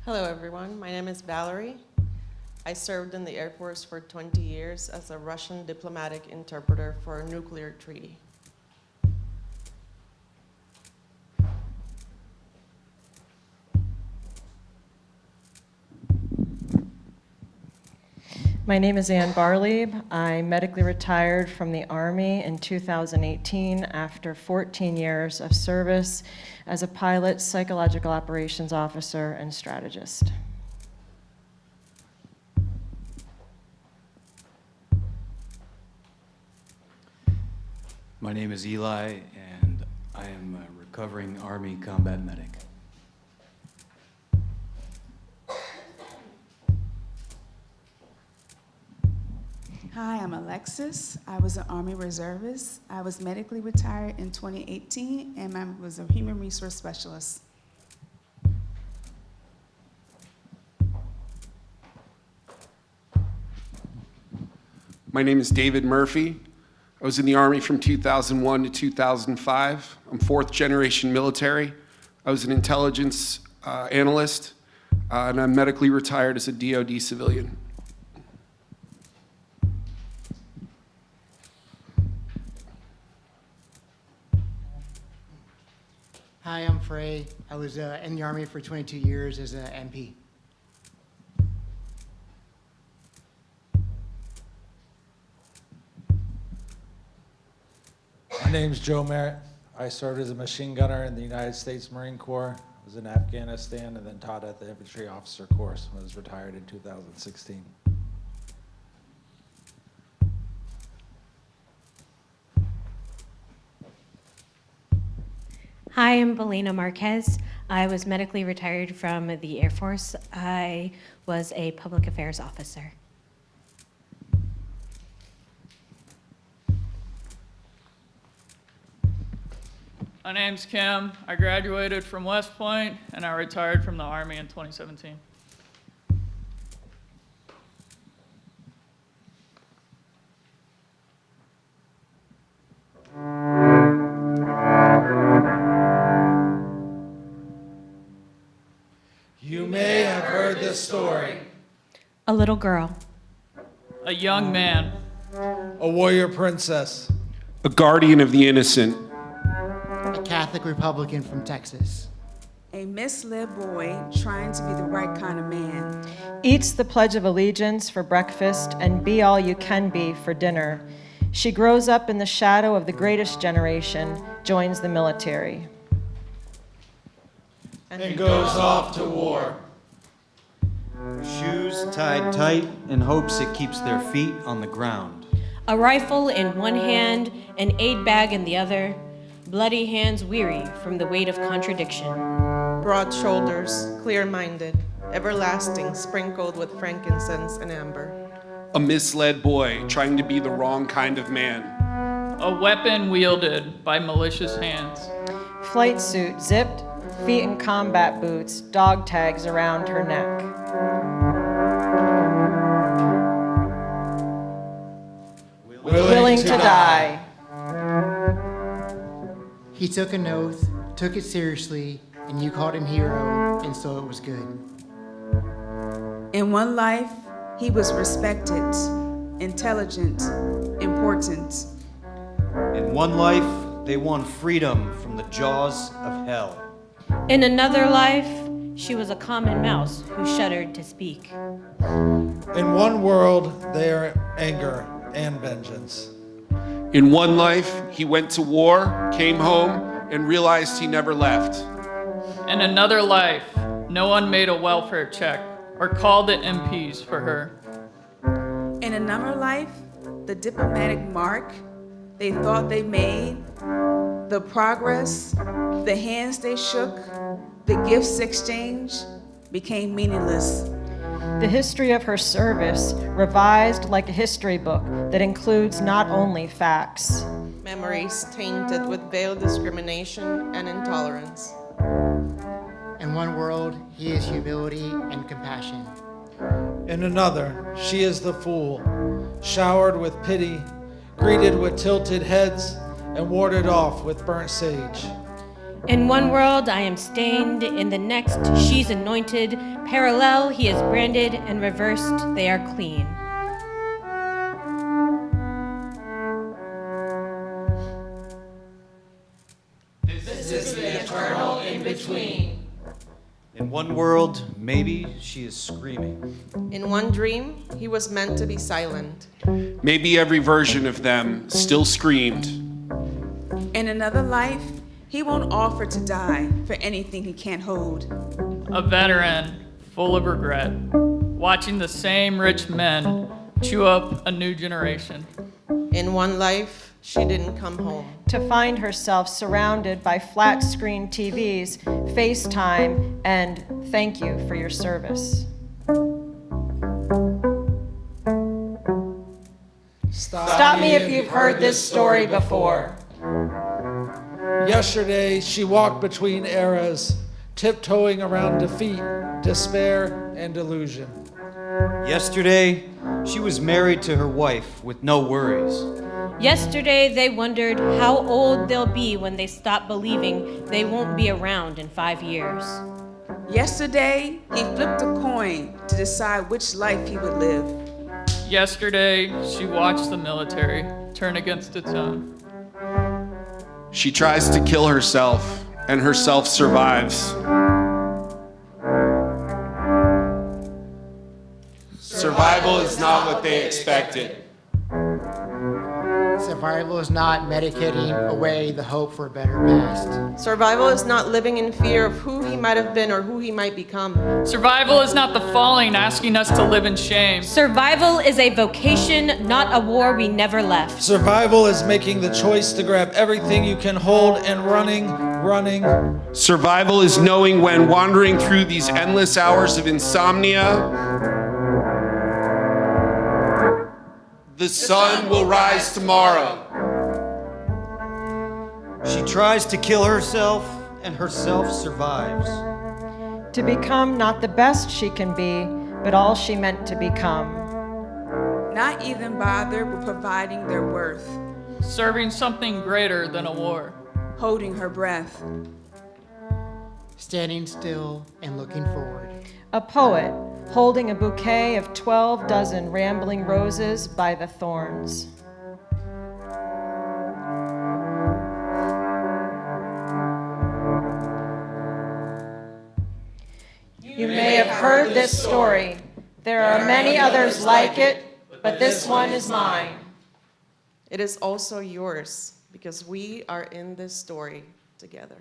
Hello, everyone. My name is Valerie. I served in the Air Force for 20 years as a Russian diplomatic interpreter for a nuclear treaty. My name is Ann Barlieb. I medically retired from the Army in 2018 after 14 years of service as a pilot, psychological operations officer, and strategist. My name is Eli, and I am a recovering Army combat medic. Hi, I'm Alexis. I was an Army reservist. I was medically retired in 2018, and I was a human resource specialist. My name is David Murphy. I was in the Army from 2001 to 2005. I'm fourth generation military. I was an intelligence analyst, and I'm medically retired as a DoD civilian. Hi, I'm Frey. I was in the Army for 22 years as an MP. My name's Joe Merritt. I served as a machine gunner in the United States Marine Corps. I was in Afghanistan and then taught at the infantry officer course. I was retired in 2016. Hi, I'm Belena Marquez. I was medically retired from the Air Force. I was a public affairs officer. My name's Kim. I graduated from West Point, and I retired from the Army in 2017. You may have heard this story. A little girl. A young man. A warrior princess. A guardian of the innocent. A Catholic Republican from Texas. A misled boy trying to be the right kind of man. Eats the Pledge of Allegiance for breakfast and be all you can be for dinner. She grows up in the shadow of the greatest generation, joins the military. And goes off to war. Shoes tied tight in hopes it keeps their feet on the ground. A rifle in one hand, an aid bag in the other. Bloody hands weary from the weight of contradiction. Broad shoulders, clear-minded, everlasting, sprinkled with frankincense and amber. A misled boy trying to be the wrong kind of man. A weapon wielded by malicious hands. Flight suit zipped, feet in combat boots, dog tags around her neck. Willing to die. He took an oath, took it seriously, and you called him hero, and so it was good. In one life, he was respected, intelligent, important. In one life, they won freedom from the jaws of hell. In another life, she was a common mouse who shuddered to speak. In one world, they are anger and vengeance. In one life, he went to war, came home, and realized he never left. In another life, no one made a welfare check or called the MPs for her. In another life, the diplomatic mark they thought they made, the progress, the hands they shook, the gifts exchanged became meaningless. The history of her service, revised like a history book that includes not only facts. Memories tainted with veiled discrimination and intolerance. In one world, he is humility and compassion. In another, she is the fool, showered with pity, greeted with tilted heads, and warded off with burnt sage. In one world I am stained, in the next she's anointed. Parallel he is branded, and reversed they are clean. In one world, maybe she is screaming. In one dream, he was meant to be silent. Maybe every version of them still screamed. In another life, he won't offer to die for anything he can't hold. A veteran, full of regret, watching the same rich men chew up a new generation. In one life, she didn't come home. To find herself surrounded by flat screen TVs, FaceTime, and thank you for your service. Stop me if you've heard this story before. Yesterday, she walked between eras, tiptoeing around defeat, despair, and delusion. Yesterday, she was married to her wife with no worries. Yesterday they wondered how old they'll be when they stop believing they won't be around in 5 years. Yesterday, he flipped a coin to decide which life he would live. Yesterday, she watched the military turn against its own. She tries to kill herself, and herself survives. Survival is not what they expected. Survival is not medicating away the hope for a better past. Survival is not living in fear of who he might have been or who he might become. Survival is not the falling asking us to live in shame. Survival is a vocation, not a war we never left. Survival is making the choice to grab everything you can hold and running. Survival is knowing when wandering through these endless hours of insomnia, the sun will rise tomorrow. She tries to kill herself, and herself survives. To become not the best she can be, but all she meant to become. Not even bother with providing their worth. Serving something greater than a war. Holding her breath. Standing still and looking forward. A poet holding a bouquet of 12 dozen rambling roses by the thorns. You may have heard this story. There are many others like it, but this one is mine. It is also yours because we are in this story together.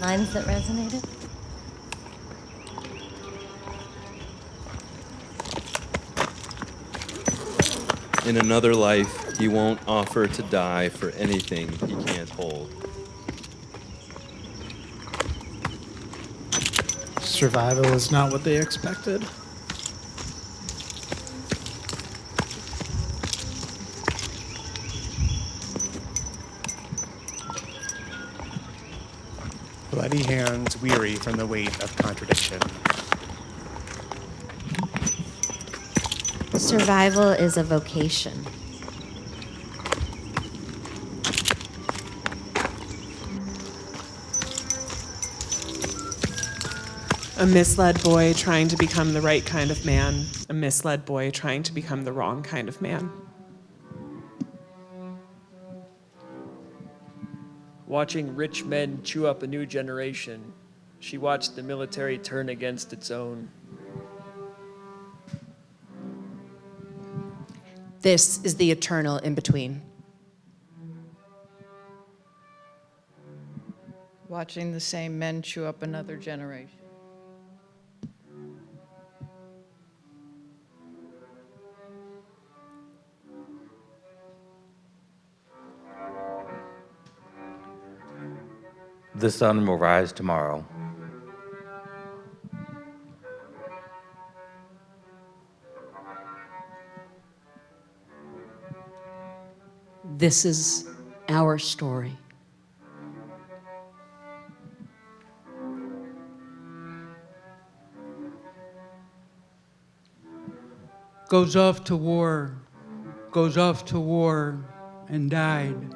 Lines that resonated? In another life, he won't offer to die for anything he can't hold. Survival is not what they expected. Bloody hands weary from the weight of contradiction. Survival is a vocation. A misled boy trying to become the right kind of man. A misled boy trying to become the wrong kind of man. Watching rich men chew up a new generation, she watched the military turn against its own. This is the eternal in-between. Watching the same men chew up another generation. The sun will rise tomorrow. This is our story. Goes off to war, and died.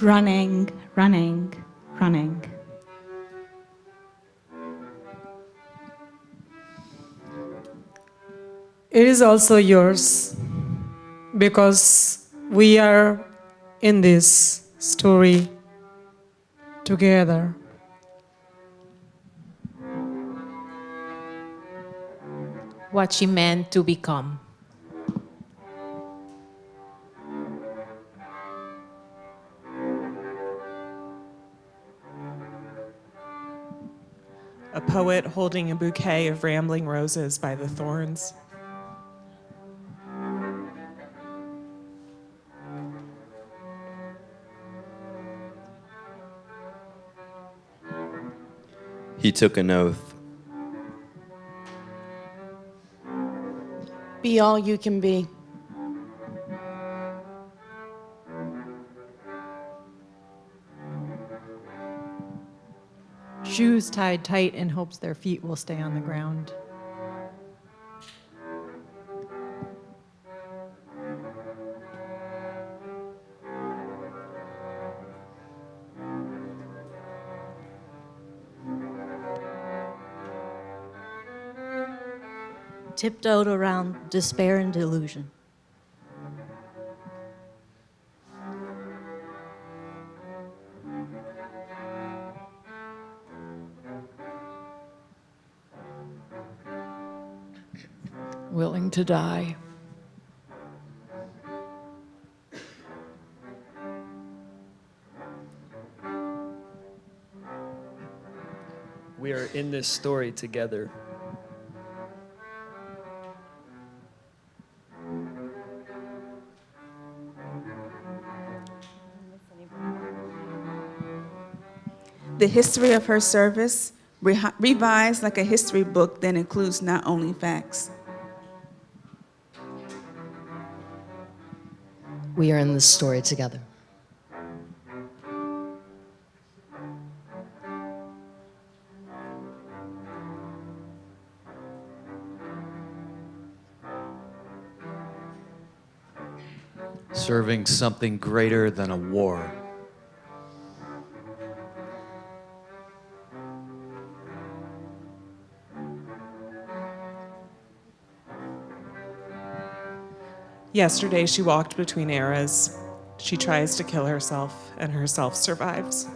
Running, running, running. It is also yours because we are in this story together. What she meant to become. A poet holding a bouquet of rambling roses by the thorns. He took an oath. Be all you can be. Shoes tied tight in hopes their feet will stay on the ground. Tiptoed around despair and delusion. Willing to die. We are in this story together. The history of her service, revised like a history book that includes not only facts. We are in this story together. Serving something greater than a war. Yesterday, she walked between eras. She tries to kill herself, and herself survives.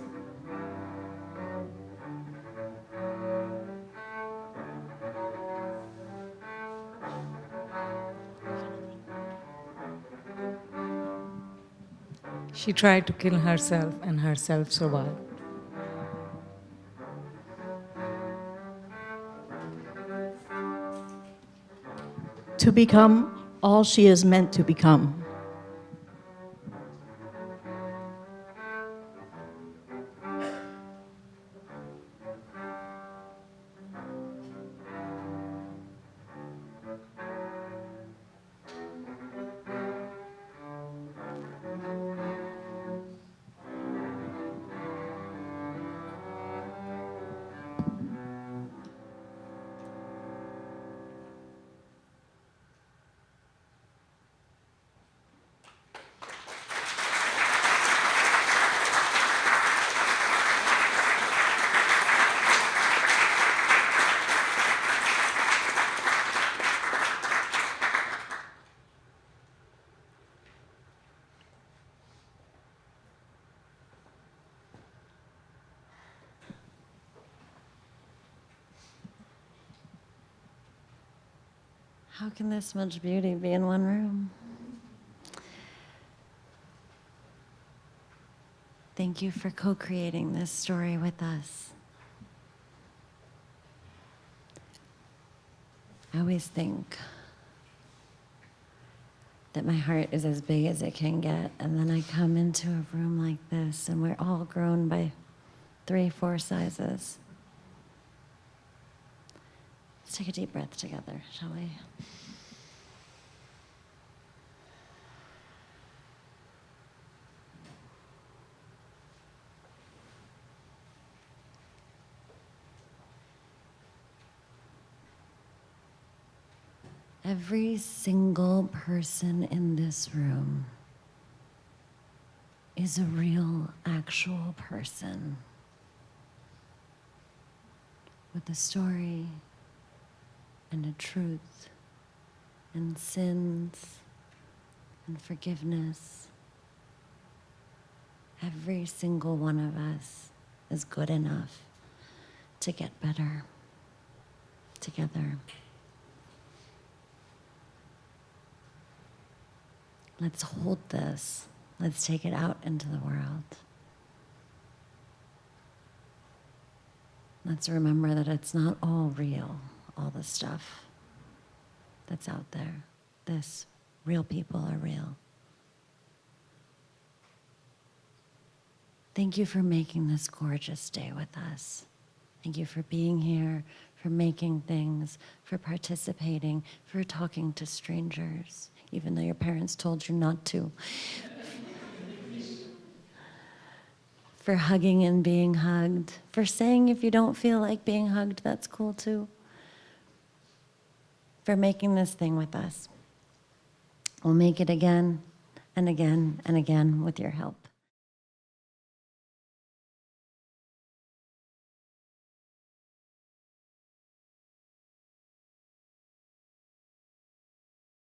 She tried to kill herself and herself survived. To become all she is meant to become. How can this much beauty be in one room? Thank you for co-creating this story with us. I always think that my heart is as big as it can get, and then I come into a room like this, and we're all grown by 3-4 sizes. Let's take a deep breath together, shall we? Every single person in this room is a real, actual person with a story and a truth and sins and forgiveness. Every single one of us is good enough to get better together. Let's hold this. Let's take it out into the world. Let's remember that it's not all real, all the stuff that's out there. Real people are real. Thank you for making this gorgeous day with us. Thank you for being here, for making things, for participating, for talking to strangers, even though your parents told you not to. For hugging and being hugged, for saying if you don't feel like being hugged, that's cool too. For making this thing with us. We'll make it again and again and again with your help.